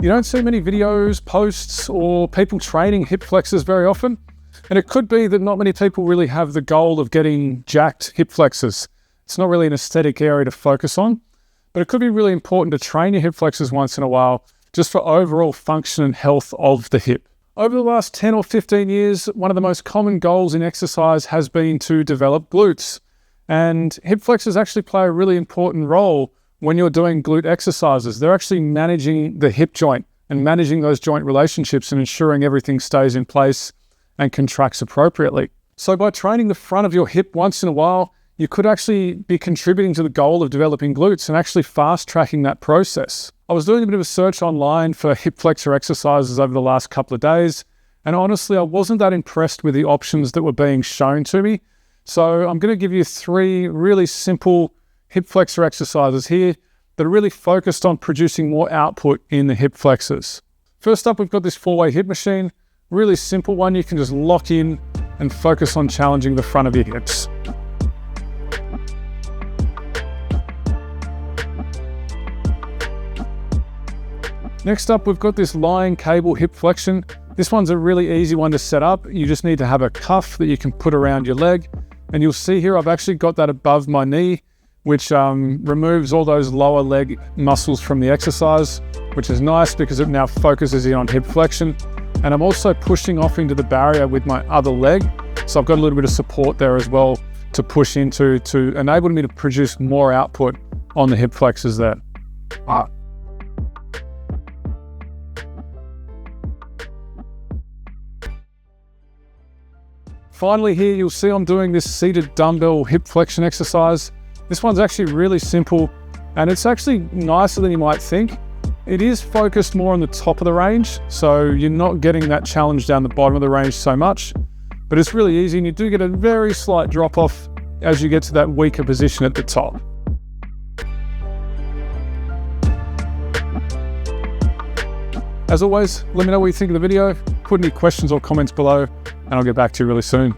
You don't see many videos, posts, or people training hip flexors very often. And it could be that not many people really have the goal of getting jacked hip flexors. It's not really an aesthetic area to focus on, but it could be really important to train your hip flexors once in a while, just for overall function and health of the hip. Over the last 10 or 15 years, one of the most common goals in exercise has been to develop glutes. And hip flexors actually play a really important role when you're doing glute exercises. They're actually managing the hip joint and managing those joint relationships and ensuring everything stays in place and contracts appropriately. So by training the front of your hip once in a while, you could actually be contributing to the goal of developing glutes and actually fast tracking that process. I was doing a bit of a search online for hip flexor exercises over the last couple of days, and honestly, I wasn't that impressed with the options that were being shown to me. So I'm going to give you 3 really simple hip flexor exercises here that are really focused on producing more output in the hip flexors. First up, we've got this 4-way hip machine. Really simple one. You can just lock in and focus on challenging the front of your hips. Next up, we've got this lying cable hip flexion. This one's a really easy one to set up. You just need to have a cuff that you can put around your leg. And you'll see here, I've actually got that above my knee, which removes all those lower leg muscles from the exercise, which is nice because it now focuses in on hip flexion. And I'm also pushing off into the barrier with my other leg. So I've got a little bit of support there as well to push into to enable me to produce more output on the hip flexors there. Finally here, you'll see I'm doing this seated dumbbell hip flexion exercise. This one's actually really simple and it's actually nicer than you might think. It is focused more on the top of the range, so you're not getting that challenge down the bottom of the range so much, but it's really easy and you do get a very slight drop off as you get to that weaker position at the top. As always, let me know what you think of the video, put any questions or comments below, and I'll get back to you really soon.